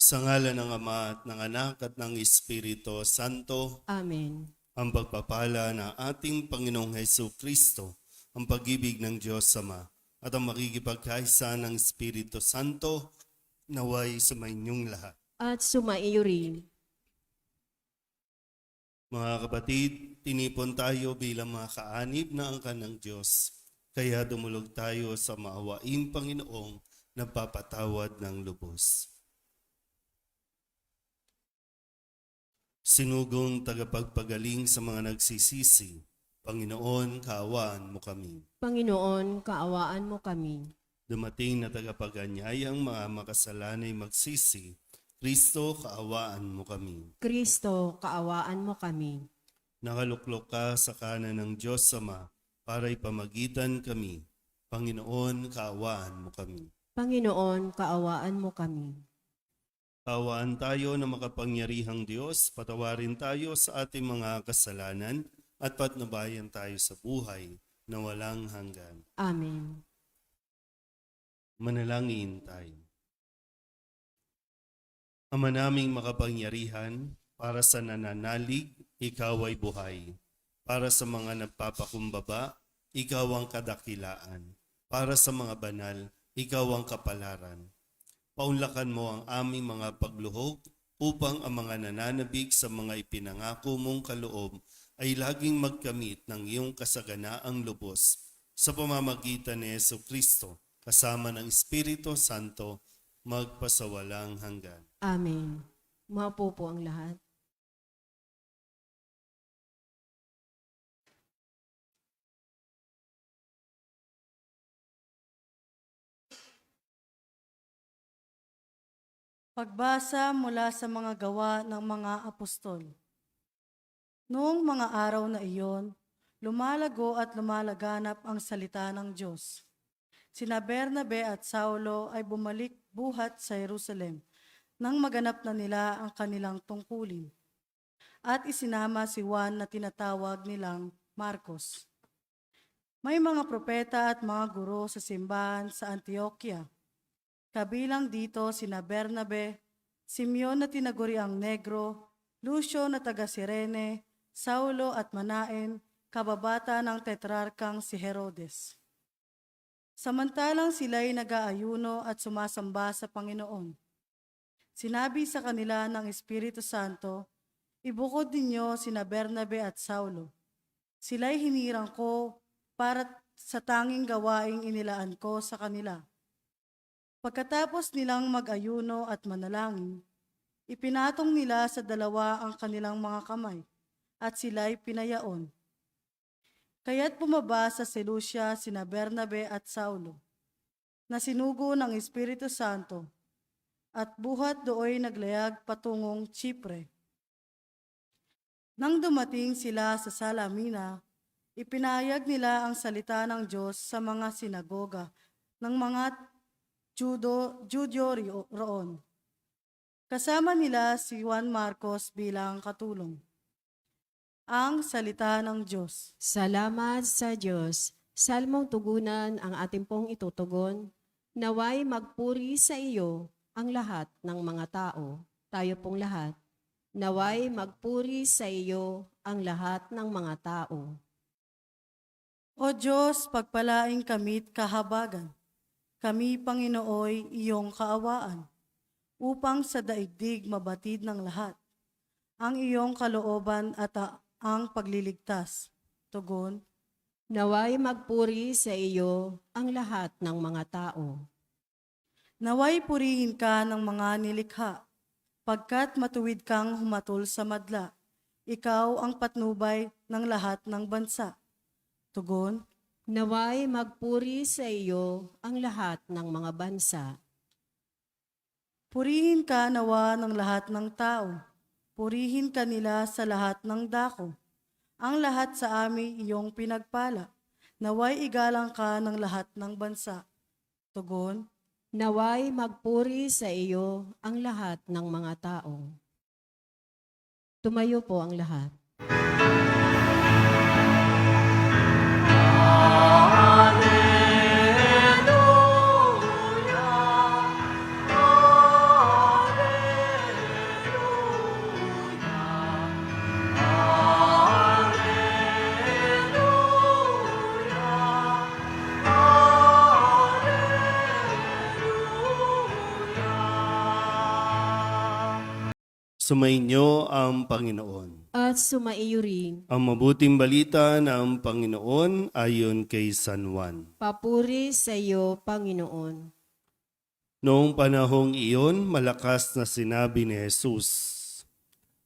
Sa ngalan ng Ama at ng Anak at ng Espiritu Santo, Amen. ang pagpapala ng ating Panginoong Hesus Kristo, ang pag-ibig ng Diyos Ama, at ang makikipagkaisa ng Espiritu Santo, naway sumainyong lahat. At sumaiyo rin. Mga kapatid, tinipon tayo bilang mga kaanib na angkan ng Diyos. Kaya dumulog tayo sa maawaing Panginoong nagpapatawad ng lubos. Sinugong tagapagpagaling sa mga nagsisisi, Panginoon, kaawaan mo kami. Panginoon, kaawaan mo kami. Dumating na tagapaganyayang mga makasalanay magsisi, Kristo, kaawaan mo kami. Kristo, kaawaan mo kami. Nakaluklok ka sa kanan ng Diyos Ama para ipamagitan kami. Panginoon, kaawaan mo kami. Panginoon, kaawaan mo kami. Kaawaan tayo na makapangyarihang Diyos, patawarin tayo sa ating mga kasalanan at patnubayan tayo sa buhay na walang hanggan. Amen. Manalangin tayo. Ama naming makapangyarihan, para sa nananalig, ikaw ay buhay. Para sa mga nagpapakumbaba, ikaw ang kadakilaan. Para sa mga banal, ikaw ang kapalaran. Paunlakan mo ang aming mga pagluhog upang ang mga nananabik sa mga ipinangako mong kaloob ay laging magkamit ng iyong kasaganaang lubos sa pamamagitan ni Hesus Kristo kasama ng Espiritu Santo magpasawalang hanggan. Amen. Maupo po ang lahat. Pagbasa mula sa mga gawa ng mga apostol. Noong mga araw na iyon, lumalago at lumalaganap ang salita ng Diyos. Sina Bernabe at Saulo ay bumalik buhat sa Jerusalem nang maganap na nila ang kanilang tungkulin. At isinama si Juan na tinatawag nilang Marcos. May mga propeta at mga guro sa simbahan sa Antioquia. Kabilang dito sina Bernabe, Simeon na tinaguriang Negro, Lucio na taga Cirene, Saulo at Manaen, kababata ng tetrarkang si Herodes. Samantalang sila'y nag-aayuno at sumasamba sa Panginoon. Sinabi sa kanila ng Espiritu Santo, ibukod ninyo sina Bernabe at Saulo. Sila'y hinirang ko para sa tanging gawaing inilaan ko sa kanila. Pagkatapos nilang mag-ayuno at manalangin, ipinatong nila sa dalawa ang kanilang mga kamay at sila'y pinayaon. Kaya't bumaba sa Seleucia sina Bernabe at Saulo, na sinugo ng Espiritu Santo, at buhat dooy naglayag patungong Chipre. Nang dumating sila sa Salamina, ipinahayag nila ang salita ng Diyos sa mga sinagoga ng mga Judyo roon. Kasama nila si Juan Marcos bilang katulong. Ang salita ng Diyos. Salamat sa Diyos. Salmong tugunan ang ating pong itutugon. Naway magpuri sa iyo ang lahat ng mga tao. Tayo pong lahat. Naway magpuri sa iyo ang lahat ng mga tao. O Diyos, pagpalaing kami't kahabagan. Kami, Panginooy, iyong kaawaan, upang sa daigdig mabatid ng lahat, ang iyong kalooban at ang pagliligtas. Tugon, Naway magpuri sa iyo ang lahat ng mga tao. naway purihin ka ng mga nilikha, pagkat matuwid kang humatol sa madla. Ikaw ang patnubay ng lahat ng bansa. Tugon, Naway magpuri sa iyo ang lahat ng mga bansa. purihin ka nawa ng lahat ng tao. Purihin ka nila sa lahat ng dako. Ang lahat sa amin iyong pinagpala. Naway igalang ka ng lahat ng bansa. Tugon, Naway magpuri sa iyo ang lahat ng mga tao. Tumayo po ang lahat. Sumainyo ang Panginoon. At sumaiyo rin. Ang mabuting balita ng Panginoon ayon kay San Juan. Papuri sa iyo, Panginoon. Noong panahong iyon, malakas na sinabi ni Jesus,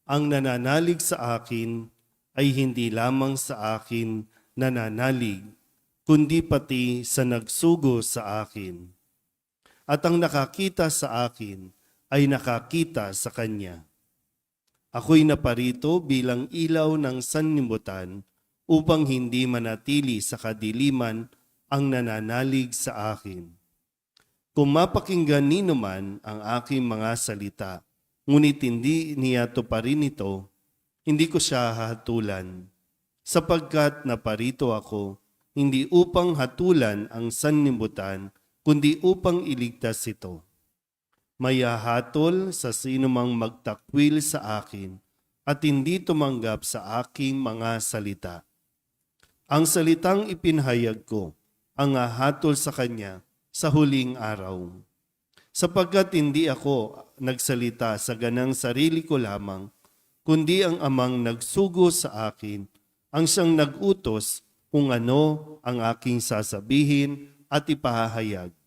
"Ang nananalig sa akin ay hindi lamang sa akin nananalig, kundi pati sa nagsugo sa akin. At ang nakakita sa akin ay nakakita sa Kanya. Ako'y naparito bilang ilaw ng sanlibutan upang hindi manatili sa kadiliman ang nananalig sa akin. Kung mapakinggan nino man ang aking mga salita, ngunit hindi niya tuparin ito, hindi ko siya hatulan, sapagkat naparito ako, hindi upang hatulan ang sanlibutan, kundi upang iligtas ito. May hahatol sa sinumang magtakwil sa akin at hindi tumanggap sa aking mga salita. Ang salitang ipinahayag ko, ang hahatol sa kanya sa huling araw. Sapagkat hindi ako nagsalita sa ganang sarili ko lamang, kundi ang amang nagsugo sa akin, ang siyang nag-utos kung ano ang aking sasabihin at ipahahayag.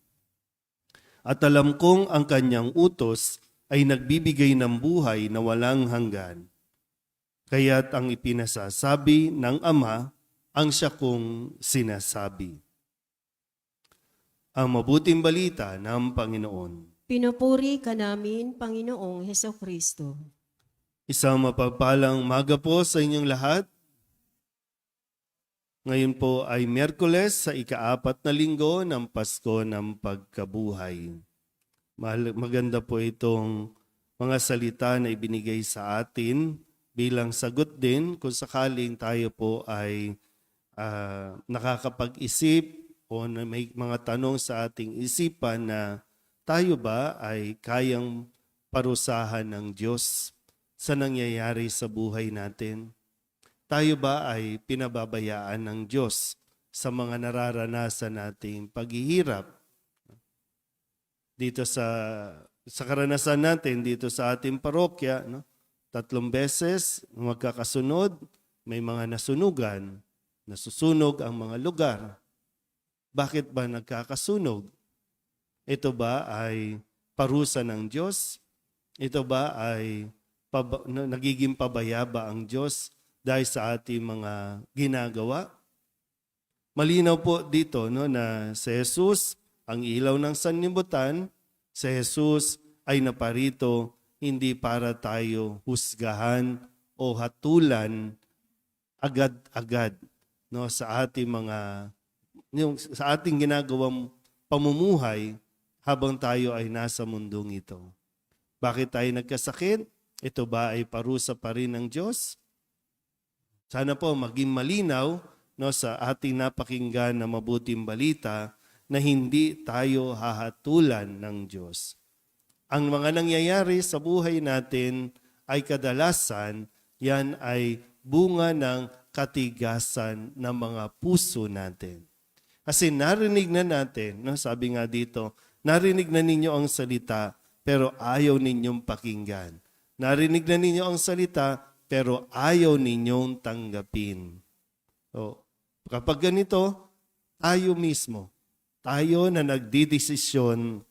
At alam kong ang kanyang utos ay nagbibigay ng buhay na walang hanggan. Kaya't ang ipinasasabi ng Ama ang siya kong sinasabi." Ang mabuting balita ng Panginoon. Pinupuri ka namin, Panginoong Hesukristo. Isang mapagpalang umaga po sa inyong lahat. Ngayon po ay Miyerkules sa ika-4 na linggo ng Pasko ng Pagkabuhay. Maganda po itong mga salita na ibinigay sa atin bilang sagot din kung sakaling tayo po ay nakakapag-isip o na may mga tanong sa ating isipan na tayo ba ay kayang parusahan ng Diyos sa nangyayari sa buhay natin? Tayo ba ay pinababayaan ng Diyos sa mga nararanasan nating paghihirap? Dito sa karanasan natin, dito sa ating parokya, 3 beses magkakasunod, may mga nasunugan, nasusunog ang mga lugar. Bakit ba nagkakasunog? Ito ba ay parusa ng Diyos? Ito ba ay nagiging pabayaba ang Diyos dahil sa ating mga ginagawa? Malinaw po dito na si Jesus, ang ilaw ng sanlibutan, si Jesus ay naparito hindi para tayo husgahan o hatulan agad-agad sa ating sa ating ginagawang pamumuhay habang tayo ay nasa mundong ito. Bakit tayo nagkasakit? Ito ba ay parusa pa rin ng Diyos? Sana po maging malinaw sa ating napakinggan na mabuting balita na hindi tayo hahatulan ng Diyos. Ang mga nangyayari sa buhay natin ay kadalasan, yan ay bunga ng katigasan ng mga puso natin. Kasi narinig na natin, sabi nga dito, narinig na ninyo ang salita pero ayaw ninyong pakinggan. Narinig na ninyo ang salita pero ayaw ninyong tanggapin. So, kapag ganito, tayo mismo, tayo na nagdidesisyon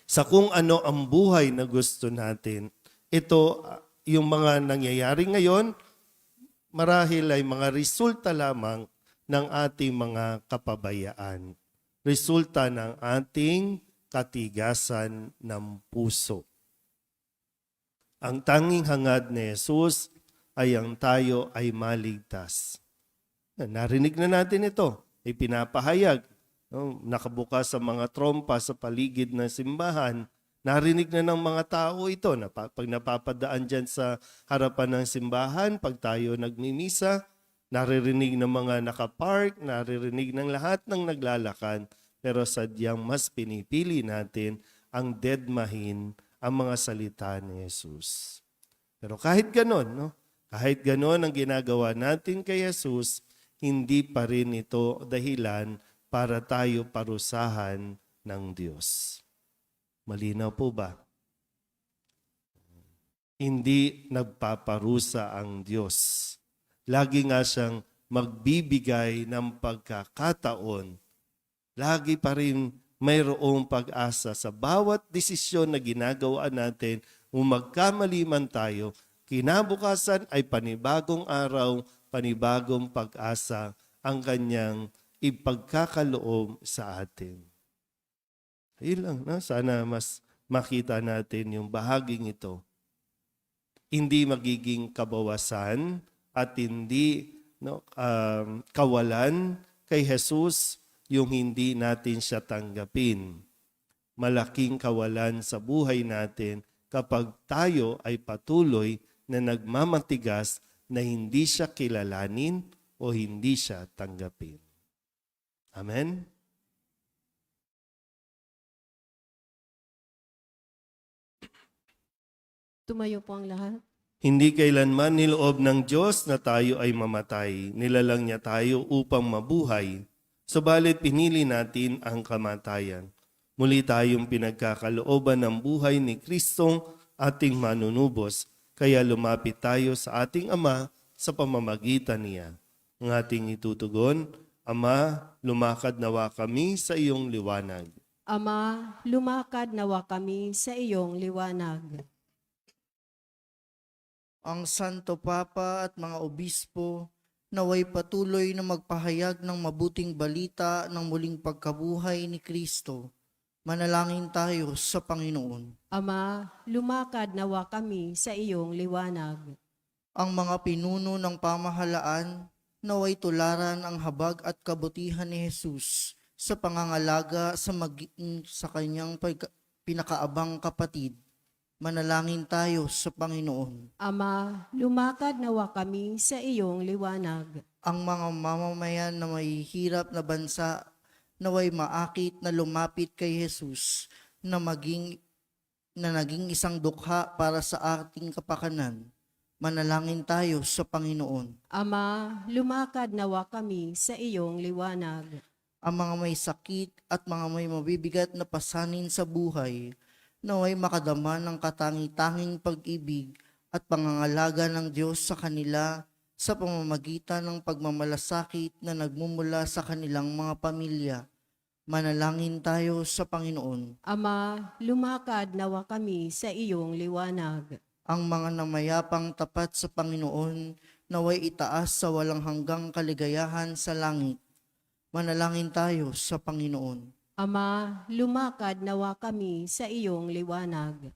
sa kung ano ang buhay na gusto natin. Ito, yung mga nangyayari ngayon, marahil ay mga resulta lamang ng ating mga kapabayaan. Resulta ng ating katigasan ng puso. Ang tanging hangad ni Jesus ay ang tayo ay maligtas. Narinig na natin ito. Ipinapahayag. Nakabukas sa mga trompa sa paligid ng simbahan. Narinig na ng mga tao ito. Pag napapadaan dyan sa harapan ng simbahan, pag tayo nagmimisa, naririnig ng mga nakapark, naririnig ng lahat ng naglalakad. Pero sadyang mas pinipili natin ang dedmahin ang mga salita ni Jesus. Pero kahit ganon, kahit ganon ang ginagawa natin kay Jesus, hindi pa rin ito dahilan para tayo parusahan ng Diyos. Malinaw po ba? Hindi nagpaparusa ang Diyos. Lagi nga siyang magbibigay ng pagkakataon. Lagi pa rin mayroong pag-asa sa bawat desisyon na ginagawa natin. Kung magkamali man tayo, kinabukasan ay panibagong araw, panibagong pag-asa ang kanyang ipagkakaloob sa atin. Ayun lang, no? Sana mas makita natin yung bahaging ito. Hindi magiging kabawasan at hindi kawalan kay Jesus yung hindi natin siya tanggapin. Malaking kawalan sa buhay natin kapag tayo ay patuloy na nagmamatigas na hindi siya kilalanin o hindi siya tanggapin. Amen? Tumayo po ang lahat. Hindi kailanman niloob ng Diyos na tayo ay mamatay. Nilalang niya tayo upang mabuhay. Subalit pinili natin ang kamatayan. Muli tayong pinagkakalooban ng buhay ni Kristong ating manunubos. Kaya lumapit tayo sa ating Ama sa pamamagitan niya. Ang ating itutugon, Ama, lumakad nawa kami sa iyong liwanag. Ama, lumakad nawa kami sa iyong liwanag. Ang Santo Papa at mga obispo naway patuloy na magpahayag ng mabuting balita ng muling pagkabuhay ni Kristo. Manalangin tayo sa Panginoon. Ama, lumakad nawa kami sa iyong liwanag. Ang mga pinuno ng pamahalaan naway tularan ang habag at kabutihan ni Jesus sa pangangalaga sa kanyang pinakaabang kapatid. Manalangin tayo sa Panginoon. Ama, lumakad nawa kami sa iyong liwanag. Ang mga mamamayan na may hirap na bansa naway maakit na lumapit kay Jesus na naging isang dukha para sa ating kapakanan. Manalangin tayo sa Panginoon. Ama, lumakad nawa kami sa iyong liwanag. Ang mga may sakit at mga may mabibigat na pasanin sa buhay, naway makadama ng katangi-tanging pag-ibig at pangangalaga ng Diyos sa kanila sa pamamagitan ng pagmamalasakit na nagmumula sa kanilang mga pamilya. Manalangin tayo sa Panginoon. Ama, lumakad nawa kami sa iyong liwanag. Ang mga namayapang tapat sa Panginoon naway itaas sa walang hanggang kaligayahan sa langit. Manalangin tayo sa Panginoon. Ama, lumakad nawa kami sa iyong liwanag.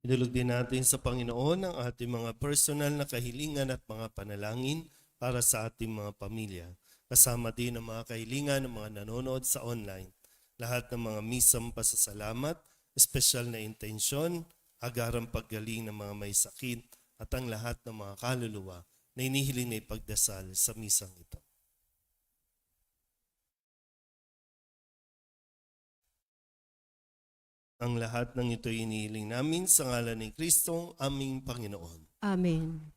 Idulog din natin sa Panginoon ang ating mga personal na kahilingan at mga panalangin para sa ating mga pamilya. Kasama din ang mga kahilingan ng mga nanonood sa online. Lahat ng mga misang pasasalamat, espesyal na intensyon, agarang paggaling ng mga may sakit at ang lahat ng mga kaluluwa na inihiling na ipagdasal sa misang ito. Ang lahat ng ito inihiling namin sa ngalan ni Kristong aming Panginoon. Amen.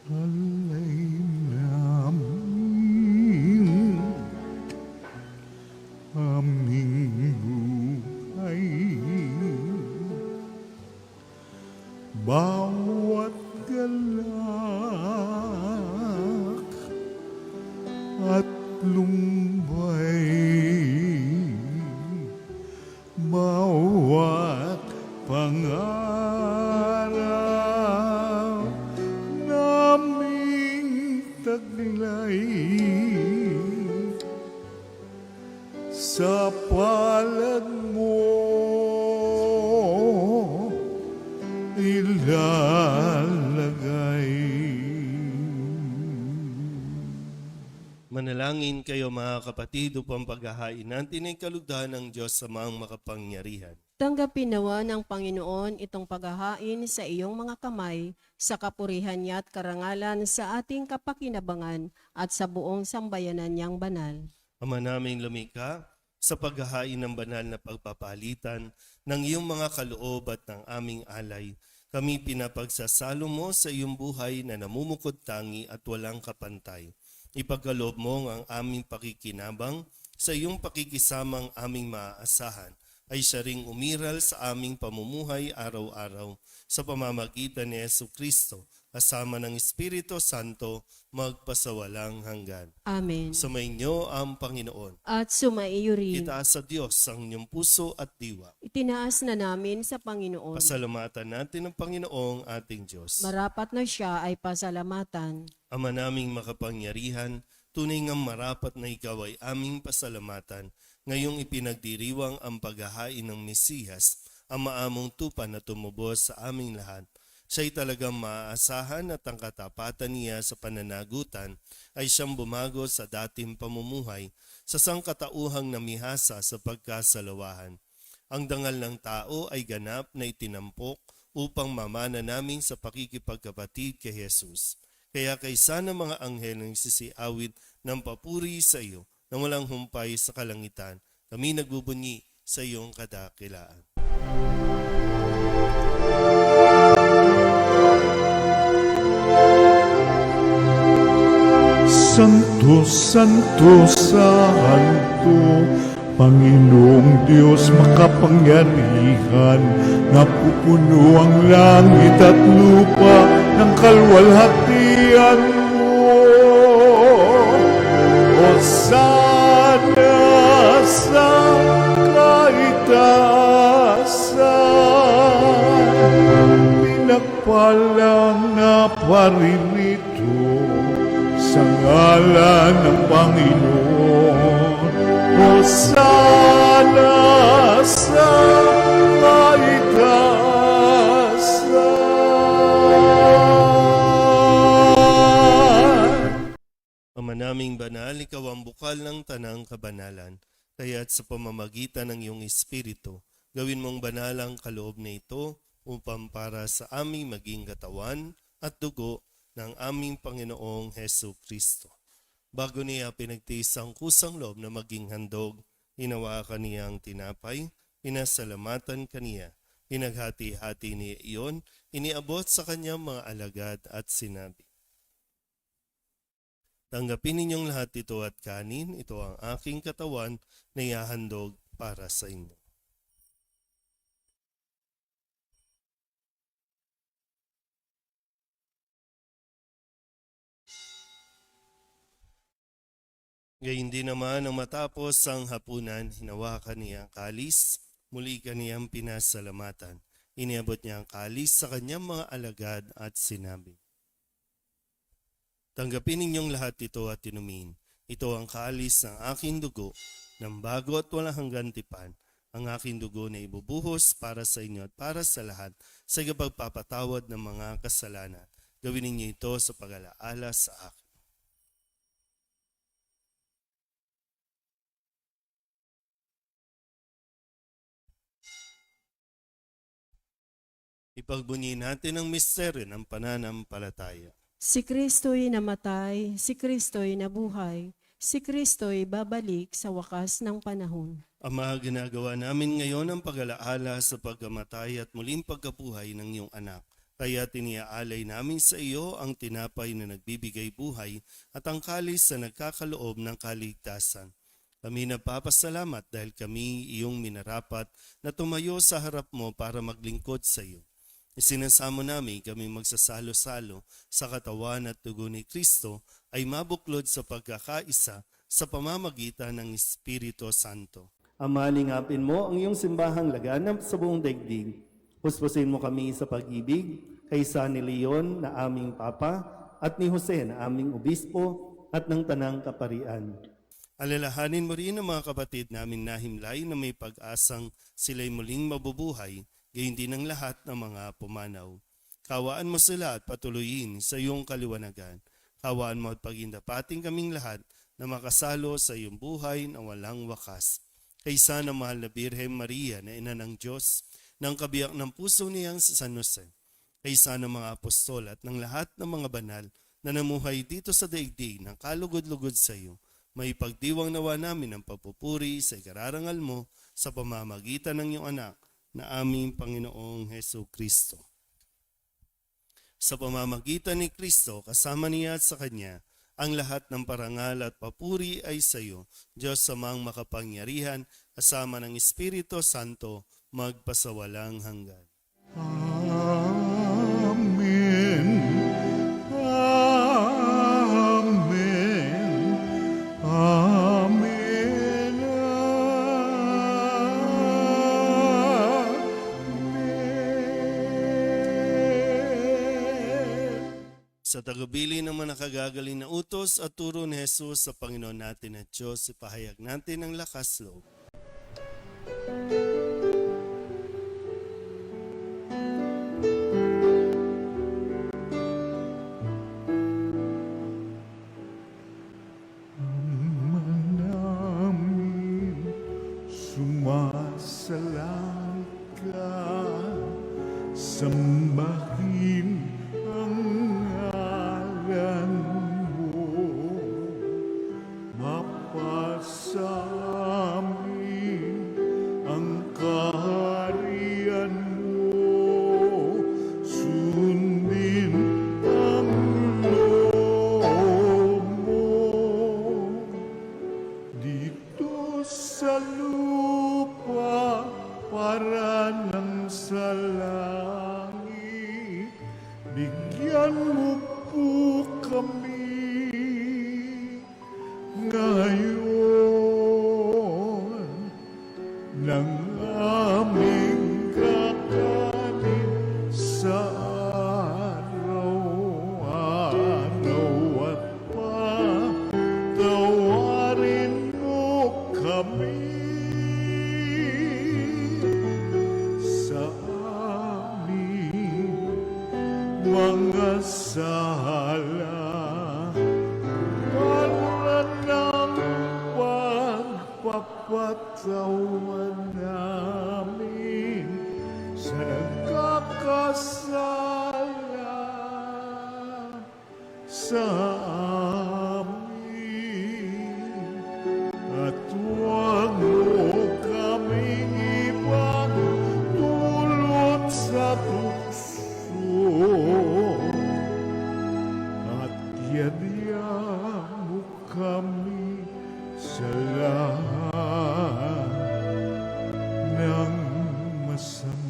Alay namin aming buhay, bawat galak at lumbay, bawat pangarap naming taglay sa palad mo ilalagay. Manalangin kayo mga kapatid upang paghahain natin ay kalugdahan ng Diyos sa mga makapangyarihan. Tanggapin nawa ng Panginoon itong paghahain sa iyong mga kamay sa kapurihan niya at karangalan sa ating kapakinabangan at sa buong sambayanan niyang banal. Ama naming lumikha, sa paghahain ng banal na pagpapalitan ng iyong mga kaloob at ng aming alay, Kami pinapagsasalo mo sa iyong buhay na namumukod tangi at walang kapantay. Ipagkaloob mo ang aming pakikinabang sa iyong pakikisamang aming maaasahan ay siya ring umiral sa aming pamumuhay araw-araw sa pamamagitan ni Yesu Kristo kasama ng Espiritu Santo magpasawalang hanggan. Amen. Sumainyo ang Panginoon. At sumaiyo rin. Itaas sa Diyos ang inyong puso at diwa. Itinaas na namin sa Panginoon. Pasalamatan natin ang Panginoong ating Diyos. Marapat na siya ay pasalamatan. Ama naming makapangyarihan, tunay ngang marapat na ikaw ay aming pasalamatan. Ngayong ipinagdiriwang ang paghahain ng Mesiyas, ang maamong tupa na tumubos sa aming lahat. Siya'y talagang maaasahan at ang katapatan niya sa pananagutan ay siyang bumago sa dating pamumuhay sa sangkatauhang namihasa sa pagkasalawahan. Ang dangal ng tao ay ganap na itinampok upang mamana namin sa pakikipagkapatid kay Jesus. Kaya kaysa ng mga anghel ng sisiawit ng papuri sa iyo na walang humpay sa kalangitan, kami nagbubunyi sa iyong kadakilaan. Santo, Santo, Santo, Panginoong Diyos makapangyarihan, napupuno ang langit at lupa ng kalwalhatian mo. Hosana sa kaitaasan, pinagpalang na paririto sa ngalan ng Panginoon. Hosana sa kaitaasan. Ama naming banal, ikaw ang bukal ng tanang kabanalan, kaya't sa pamamagitan ng iyong Espiritu, gawin mong banal ang kaloob na ito upang para sa aming maging katawan at dugo ng aming Panginoong Hesu Kristo. Bago niya pinagtiis ang kusang loob na maging handog, hinawakan niya ang tinapay, pinasalamatan kaniya, pinaghati-hati niya iyon, iniabot sa kanyang mga alagad at sinabi, tanggapin ninyong lahat ito at kanin, ito ang aking katawan na ihahandog para sa inyo. Gayun din naman nang matapos ang hapunan, hinawakan niya ang kalis, muli kaniyang pinasalamatan. Iniabot niya ang kalis sa kanyang mga alagad at sinabi, tanggapin ninyong lahat ito at inumin. Ito ang kalis ng aking dugo, ng bago at walang hanggang tipan, ang aking dugo na ibubuhos para sa inyo at para sa lahat sa pagpapatawad ng mga kasalanan. Gawin ninyo ito sa pag-alaala sa akin. Ipagbunyi natin ang misteryo ng pananampalataya. Si Kristo'y namatay, si Kristo'y nabuhay, si Kristo'y babalik sa wakas ng panahon. Ama, ginagawa namin ngayon ang pag-alaala sa pagkamatay at muling pagkabuhay ng iyong anak. Kaya tiniaalay namin sa iyo ang tinapay na nagbibigay buhay at ang kalis na nagkakaloob ng kaligtasan. Kami nagpapasalamat dahil kami iyong minarapat na tumayo sa harap mo para maglingkod sa iyo. Isinasamo namin kami magsasalo-salo sa katawan at dugo ni Kristo ay mabuklod sa pagkakaisa sa pamamagitan ng Espiritu Santo. Ama, lingapin mo ang iyong simbahang laganap sa buong daigdig. Puspusin mo kami sa pag-ibig kaysa ni Leon na aming Papa at ni Jose na aming Obispo at ng Tanang Kaparian. Alalahanin mo rin ang mga kapatid namin nahimlay na may pag-asang sila'y muling mabubuhay, gayon din ang lahat ng mga pumanaw. Kawaan mo sila at patuloyin sa iyong kaliwanagan. Kawaan mo at pagindapating kaming lahat na makasalo sa iyong buhay na walang wakas. Kaysa ng mahal na Birhen Maria na ina ng Diyos, ng kabiyak ng puso niyang sa San Jose, kaysa ng mga apostol at ng lahat ng mga banal na namuhay dito sa daigdig ng kalugod-lugod sa iyo, may pagdiwang nawa namin ang papupuri sa ikararangal mo sa pamamagitan ng iyong anak, na aming Panginoong Hesu Kristo. Sa pamamagitan ni Kristo, kasama niya at sa Kanya, ang lahat ng parangal at papuri ay sa iyo, Diyos Amang makapangyarihan, kasama ng Espiritu Santo, magpasawalang hanggan. Amen. Amen. Amen. Amen. Sa tagubilin ng mga nakagagaling na utos at turo ni Jesus sa Panginoon natin at Diyos, ipahayag natin ang lakas loob. Namin sumasalangit ka, sambahin ang ngalan mo, mapasa amin ang kaharian mo, sundin ang loob mo. Dito sa lupa para ng sa langit, bigyan mo po kami ngayon ng aming kakanin sa araw-araw at patawarin mo kami sa aming mga sala para ng pagpapatawan namin sa nagkakasala sa amin. At huwag mo kaming ipagdulot sa tukso, at yadya mo kami sa lahat ng masama.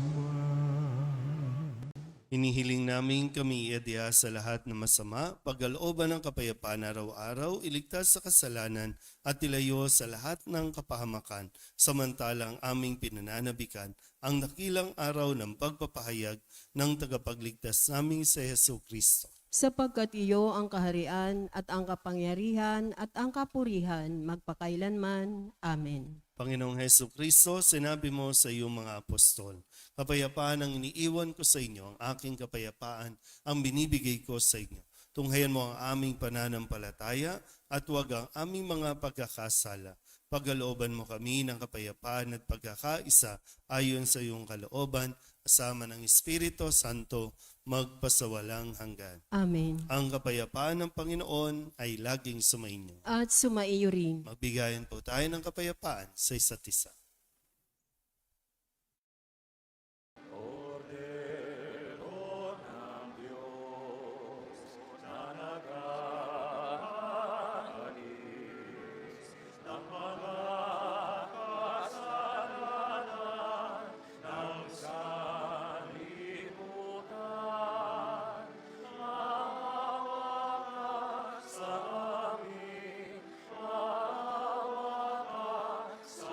Hinihiling namin kami iadya sa lahat ng masama, pagkalooban ng kapayapaan araw-araw, iligtas sa kasalanan at ilayo sa lahat ng kapahamakan, samantalang aming pinananabikan ang dakilang araw ng pagpapahayag ng tagapagligtas naming si Hesu Kristo. Sapagkat iyo ang kaharian at ang kapangyarihan at ang kapurihan magpakailanman. Amen. Panginoong Hesu Kristo, sinabi mo sa iyong mga apostol, kapayapaan ang iniiwan ko sa inyo, ang aking kapayapaan ang binibigay ko sa inyo. Tunghayan mo ang aming pananampalataya at huwag ang aming mga pagkakasala. Pagkalooban mo kami ng kapayapaan at pagkakaisa ayon sa iyong kalooban, kasama ng Espiritu Santo, magpasawalang hanggan. Amen. Ang kapayapaan ng Panginoon ay laging sumainyo. At sumaiyo rin. Magbigayan po tayo ng kapayapaan sa isa't isa. Sa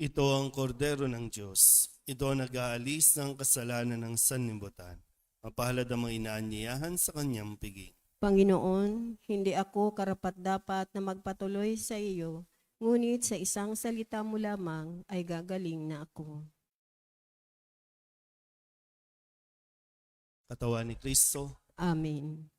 Ito ang kordero ng Diyos. Ito ang nag-aalis ng kasalanan ng sanlibutan. Mapalad ang mga inaanyayahan sa kanyang piging. Panginoon, hindi ako karapat-dapat na magpatuloy sa iyo, ngunit sa isang salita mo lamang ay gagaling na ako. Katawan ni Kristo. Amen.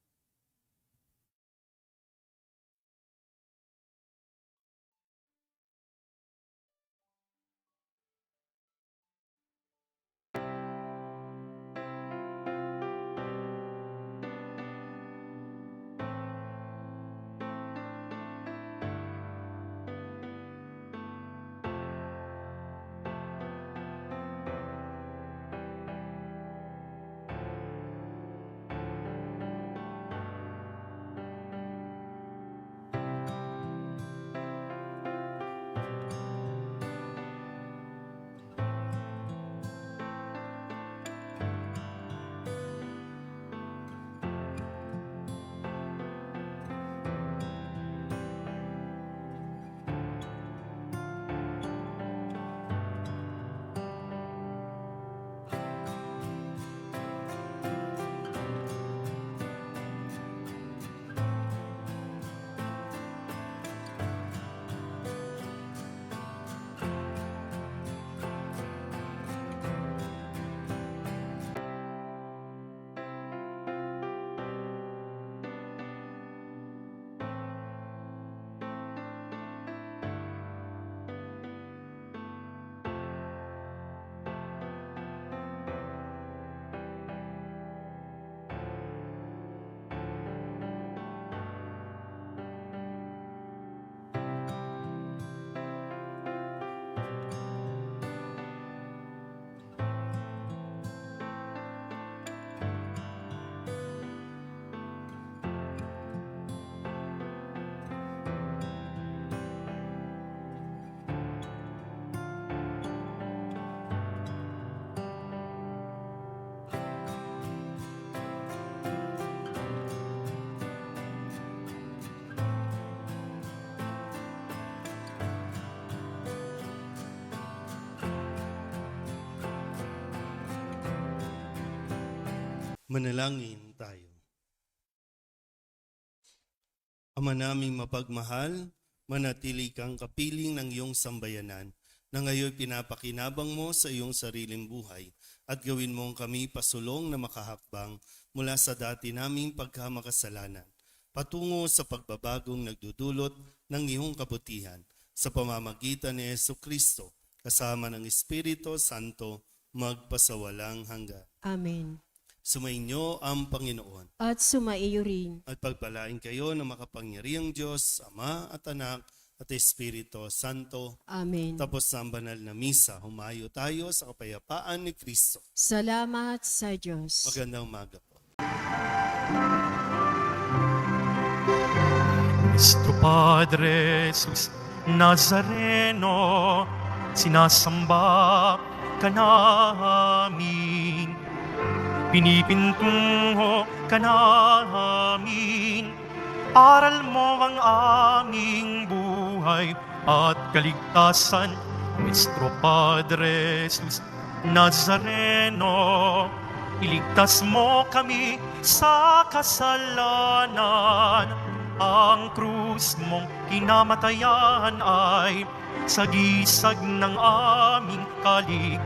Manalangin tayo. Ama naming mapagmahal, manatili kang kapiling ng iyong sambayanan na ngayon pinapakinabang mo sa iyong sariling buhay at gawin mong kami pasulong na makahakbang mula sa dati naming pagkamakasalanan patungo sa pagbabagong nagdudulot ng iyong kabutihan sa pamamagitan ni Jesucristo kasama ng Espiritu Santo magpasawalang hanggan. Amen. Sumainyo ang Panginoon At sumaiyo rin. at pagpalain kayo ng makapangyarihang Diyos, Ama at Anak at Espiritu Santo. Amen. Tapos na ang banal na misa, humayo tayo sa kapayapaan ni Kristo. Salamat sa Diyos. Magandang umaga po. Nuestro Padre Jesus Nazareno, sinasamba ka namin, pinipintungo ka namin, aral mo ang aming buhay at kaligtasan. Nuestro Padre Jesus Nazareno, iligtas mo kami sa kasalanan. Ang krus mong kinamatayan ay sagisag ng aming kaligtasan.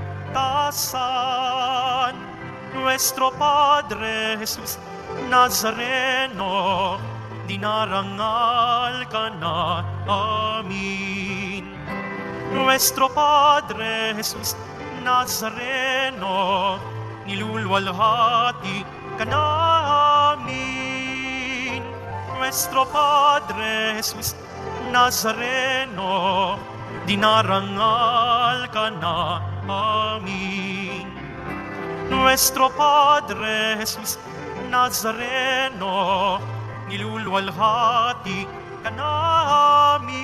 Nuestro Padre Jesus Nazareno, dinarangal ka na amin. Nuestro Padre Jesus Nazareno, nilulwalhati ka namin. Nuestro Padre Jesus Nazareno, dinarangal ka na amin. Nuestro Padre Jesus Nazareno, nilulwalhati ka namin.